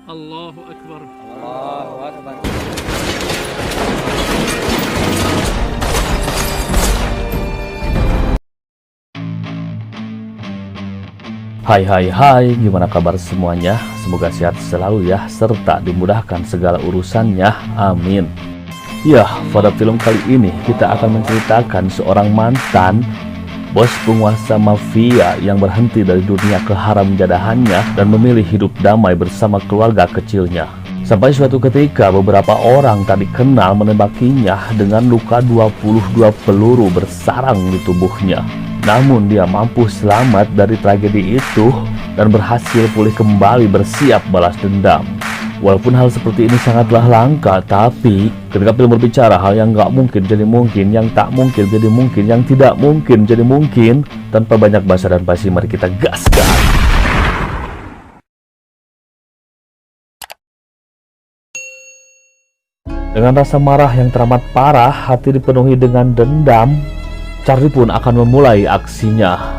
Allahu Akbar. Allahu Akbar. Hai, gimana kabar semuanya? Semoga sehat selalu ya, serta dimudahkan segala urusannya, amin. Ya, pada film kali ini kita akan menceritakan seorang mantan bos penguasa mafia yang berhenti dari dunia keharamjadahannya dan memilih hidup damai bersama keluarga kecilnya. Sampai suatu ketika beberapa orang tak dikenal menembakinya dengan luka 22 peluru bersarang di tubuhnya. Namun dia mampu selamat dari tragedi itu dan berhasil pulih kembali bersiap balas dendam. Walaupun hal seperti ini sangatlah langka, tapi ketika film berbicara hal yang nggak mungkin jadi mungkin, yang tak mungkin jadi mungkin, yang tidak mungkin jadi mungkin, tanpa banyak basa dan basi mari kita gaskan. Dengan rasa marah yang teramat parah, hati dipenuhi dengan dendam, Charlie pun akan memulai aksinya.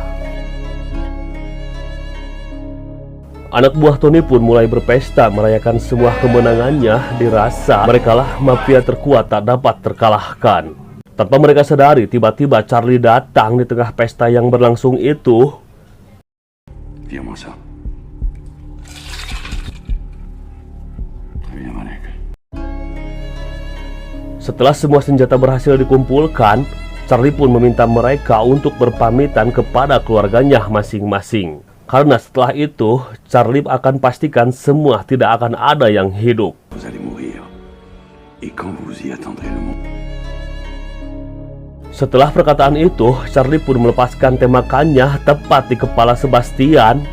Anak buah Tony pun mulai berpesta merayakan sebuah kemenangannya, dirasa merekalah mafia terkuat tak dapat terkalahkan. Tanpa mereka sadari, tiba-tiba Charlie datang di tengah pesta yang berlangsung itu. Setelah semua senjata berhasil dikumpulkan, Charlie pun meminta mereka untuk berpamitan kepada keluarganya masing-masing. Karena setelah itu, Charlie akan pastikan semua tidak akan ada yang hidup. Setelah perkataan itu, Charlie pun melepaskan tembakannya tepat di kepala Sebastian.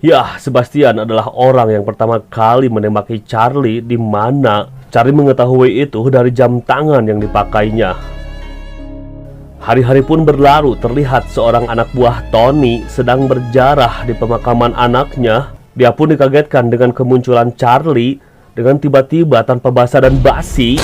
Ya, Sebastian adalah orang yang pertama kali menembaki Charlie, di mana Charlie mengetahui itu dari jam tangan yang dipakainya. Hari-hari pun berlalu, terlihat seorang anak buah Tony sedang berjarah di pemakaman anaknya. Dia pun dikagetkan dengan kemunculan Charlie dengan tiba-tiba tanpa basa dan basi.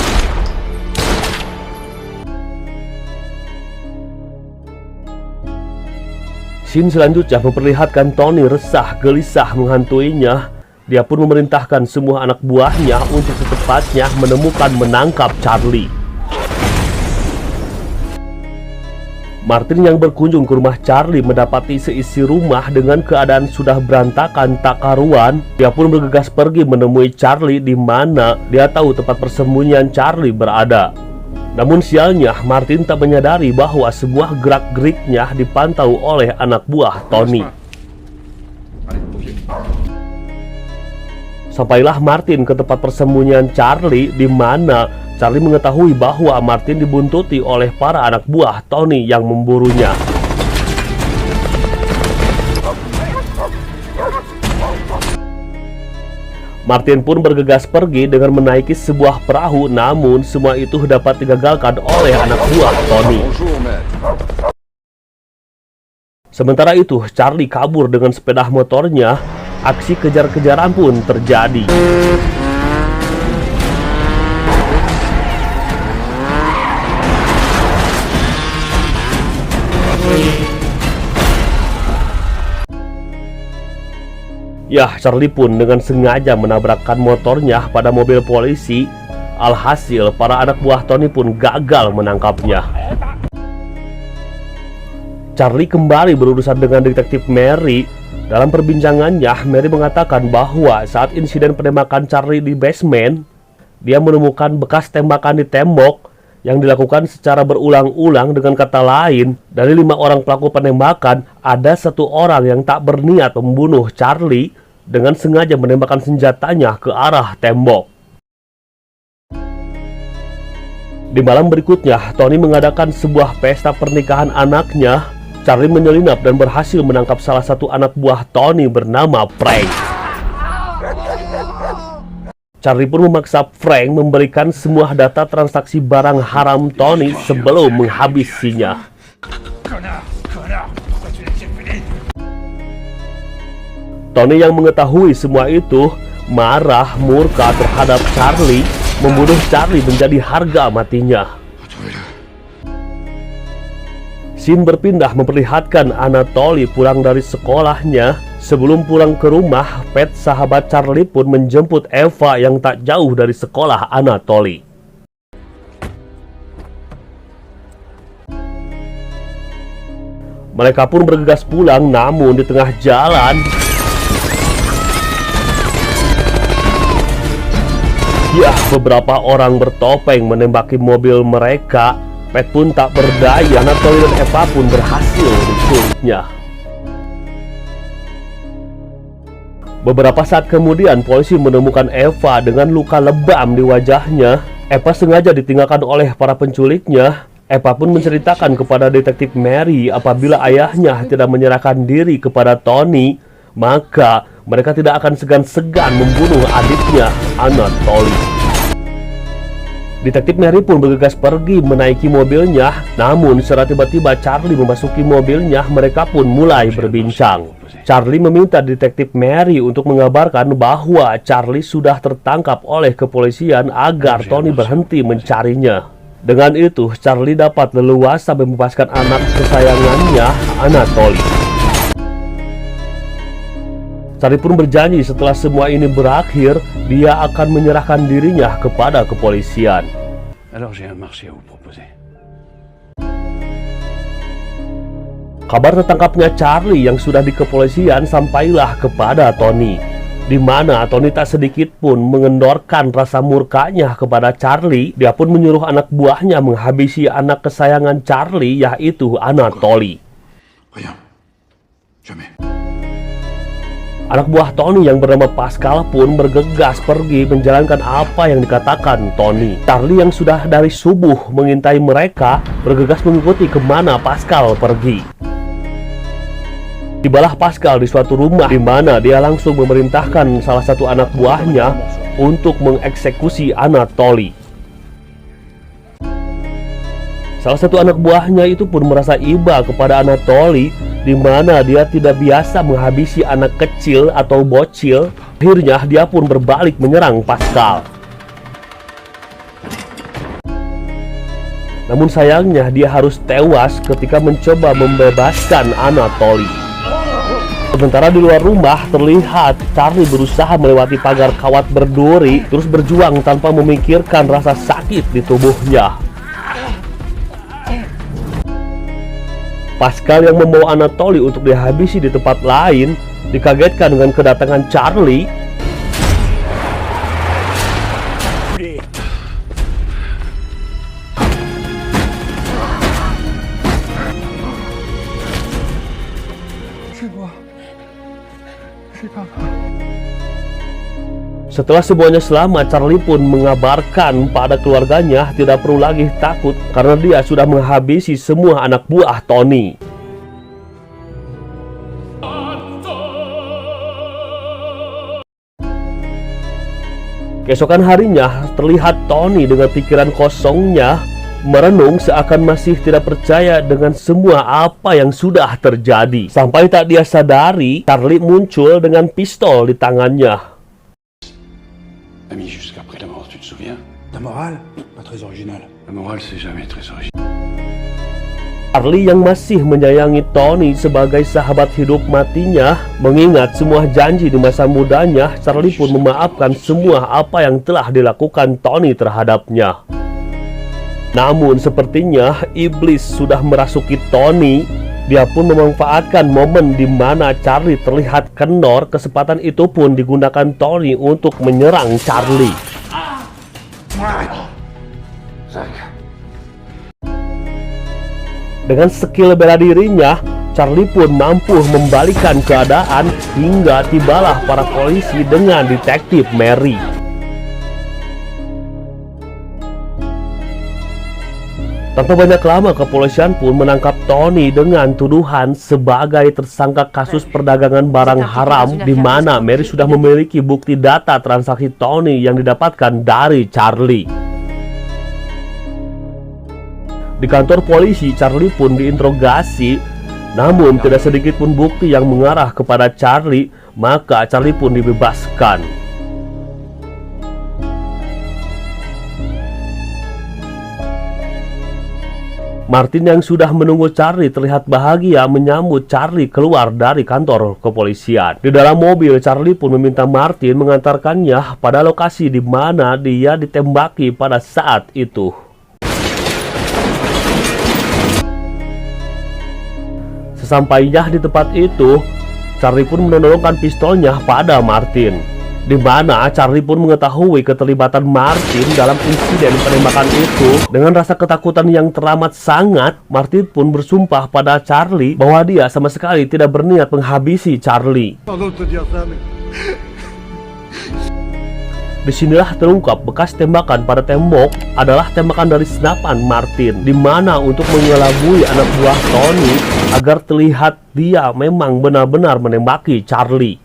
Scene selanjutnya memperlihatkan Tony resah gelisah menghantuinya. Dia pun memerintahkan semua anak buahnya untuk secepatnya menangkap Charlie. Martin yang berkunjung ke rumah Charlie mendapati seisi rumah dengan keadaan sudah berantakan tak karuan. Dia pun bergegas pergi menemui Charlie, di mana dia tahu tempat persembunyian Charlie berada. Namun sialnya, Martin tak menyadari bahwa sebuah gerak-geriknya dipantau oleh anak buah Tony. Sampailah Martin ke tempat persembunyian Charlie, di mana Charlie mengetahui bahwa Martin dibuntuti oleh para anak buah Tony yang memburunya. Martin pun bergegas pergi dengan menaiki sebuah perahu, namun semua itu dapat digagalkan oleh anak buah Tony. Sementara itu, Charlie kabur dengan sepeda motornya. Aksi kejar-kejaran pun terjadi. Ya, Charlie pun dengan sengaja menabrakkan motornya pada mobil polisi. Alhasil, para anak buah Tony pun gagal menangkapnya. Charlie kembali berurusan dengan detektif Mary. Dalam perbincangannya, Mary mengatakan bahwa saat insiden penembakan Charlie di basement, dia menemukan bekas tembakan di tembok yang dilakukan secara berulang-ulang. Dengan kata lain, dari 5 orang pelaku penembakan, ada 1 orang yang tak berniat membunuh Charlie dengan sengaja menembakkan senjatanya ke arah tembok. Di malam berikutnya, Tony mengadakan sebuah pesta pernikahan anaknya. Charlie menyelinap dan berhasil menangkap salah satu anak buah Tony bernama Frank. Charlie pun memaksa Frank memberikan semua data transaksi barang haram Tony sebelum menghabisinya. Tony yang mengetahui semua itu marah murka terhadap Charlie, membunuh Charlie menjadi harga matinya. Scene berpindah memperlihatkan Anatoly pulang dari sekolahnya. Sebelum pulang ke rumah, Pat, sahabat Charlie, pun menjemput Eva yang tak jauh dari sekolah Anatoly. Mereka pun bergegas pulang, namun di tengah jalan beberapa orang bertopeng menembaki mobil mereka. Pat pun tak berdaya, Anatoly dan Eva pun berhasil diculiknya. Beberapa saat kemudian, polisi menemukan Eva dengan luka lebam di wajahnya. Eva sengaja ditinggalkan oleh para penculiknya. Eva pun menceritakan kepada detektif Mary apabila ayahnya tidak menyerahkan diri kepada Tony, maka mereka tidak akan segan-segan membunuh adiknya, Anatoly. Detektif Mary pun bergegas pergi menaiki mobilnya, namun secara tiba-tiba Charlie memasuki mobilnya. Mereka pun mulai berbincang. Charlie meminta detektif Mary untuk mengabarkan bahwa Charlie sudah tertangkap oleh kepolisian agar Tony berhenti mencarinya. Dengan itu, Charlie dapat leluasa membebaskan anak kesayangannya, Anatoly. Charlie pun berjanji setelah semua ini berakhir, dia akan menyerahkan dirinya kepada kepolisian. Kabar tertangkapnya Charlie yang sudah di kepolisian sampailah kepada Tony, di mana Tony tak sedikit pun mengendorkan rasa murkanya kepada Charlie. Dia pun menyuruh anak buahnya menghabisi anak kesayangan Charlie, yaitu Anatoly. Anak buah Tony yang bernama Pascal pun bergegas pergi menjalankan apa yang dikatakan Tony. Charlie yang sudah dari subuh mengintai mereka bergegas mengikuti kemana Pascal pergi. Tibalah Pascal di suatu rumah, di mana dia langsung memerintahkan salah satu anak buahnya untuk mengeksekusi Anatoly. Salah satu anak buahnya itu pun merasa iba kepada Anatoly, di mana dia tidak biasa menghabisi anak kecil atau bocil. Akhirnya dia pun berbalik menyerang Pascal. Namun sayangnya dia harus tewas ketika mencoba membebaskan Anatoly. Sementara di luar rumah terlihat Charlie berusaha melewati pagar kawat berduri, terus berjuang tanpa memikirkan rasa sakit di tubuhnya. Pascal yang membawa Anatoly untuk dihabisi di tempat lain dikagetkan dengan kedatangan Charlie. Setelah semuanya selamat, Charlie pun mengabarkan pada keluarganya tidak perlu lagi takut karena dia sudah menghabisi semua anak buah Tony. Keesokan harinya, terlihat Tony dengan pikiran kosongnya merenung seakan masih tidak percaya dengan semua apa yang sudah terjadi. Sampai tak dia sadari, Charlie muncul dengan pistol di tangannya. Ami, jusqu'après la mort, tu te souviens? La morale, pas très originale. La morale, c'est jamais très original. Charlie yang masih menyayangi Tony sebagai sahabat hidup matinya, mengingat semua janji di masa mudanya, Charlie pun memaafkan semua apa yang telah dilakukan Tony terhadapnya. Namun sepertinya iblis sudah merasuki Tony. Dia pun memanfaatkan momen di mana Charlie terlihat kendor. Kesempatan itu pun digunakan Tony untuk menyerang Charlie. Dengan skill bela dirinya, Charlie pun mampu membalikkan keadaan hingga tibalah para polisi dengan detektif Mary. Tanpa banyak lama, kepolisian pun menangkap Tony dengan tuduhan sebagai tersangka kasus perdagangan barang haram, di mana Mary sudah memiliki bukti data transaksi Tony yang didapatkan dari Charlie. Di kantor polisi, Charlie pun diinterogasi, namun tidak sedikit pun bukti yang mengarah kepada Charlie, maka Charlie pun dibebaskan. Martin yang sudah menunggu Charlie terlihat bahagia menyambut Charlie keluar dari kantor kepolisian. Di dalam mobil, Charlie pun meminta Martin mengantarkannya pada lokasi di mana dia ditembaki pada saat itu. Sesampainya di tempat itu, Charlie pun menodongkan pistolnya pada Martin, di mana Charlie pun mengetahui keterlibatan Martin dalam insiden penembakan itu. Dengan rasa ketakutan yang teramat sangat, Martin pun bersumpah pada Charlie bahwa dia sama sekali tidak berniat menghabisi Charlie. Disinilah terungkap bekas tembakan pada tembok adalah tembakan dari senapan Martin, di mana untuk mengelabui anak buah Tony agar terlihat dia memang benar-benar menembaki Charlie.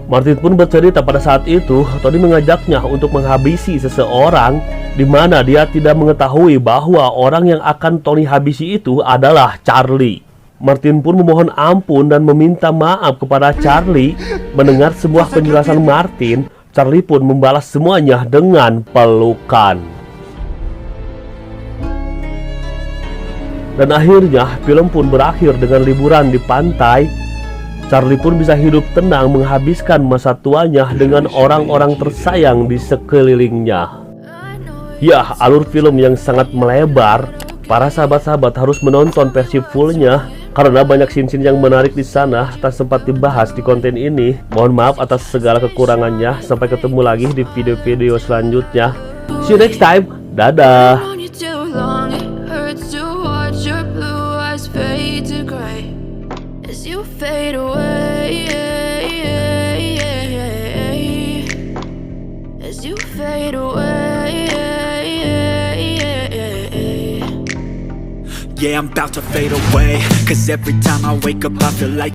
Martin pun bercerita pada saat itu, Tony mengajaknya untuk menghabisi seseorang, di mana dia tidak mengetahui bahwa orang yang akan Tony habisi itu adalah Charlie. Martin pun memohon ampun dan meminta maaf kepada Charlie. Mendengar sebuah penjelasan Martin, Charlie pun membalas semuanya dengan pelukan. Dan akhirnya film pun berakhir dengan liburan di pantai. Charlie pun bisa hidup tenang menghabiskan masa tuanya dengan orang-orang tersayang di sekelilingnya. Ya, alur film yang sangat melebar. Para sahabat-sahabat harus menonton versi fullnya karena banyak scene-scene yang menarik di sana tak sempat dibahas di konten ini. Mohon maaf atas segala kekurangannya. Sampai ketemu lagi di video-video selanjutnya. See you next time. Dadah. Fade away, as you fade away. Yeah, I'm about to fade away, 'cause every time I wake up I feel like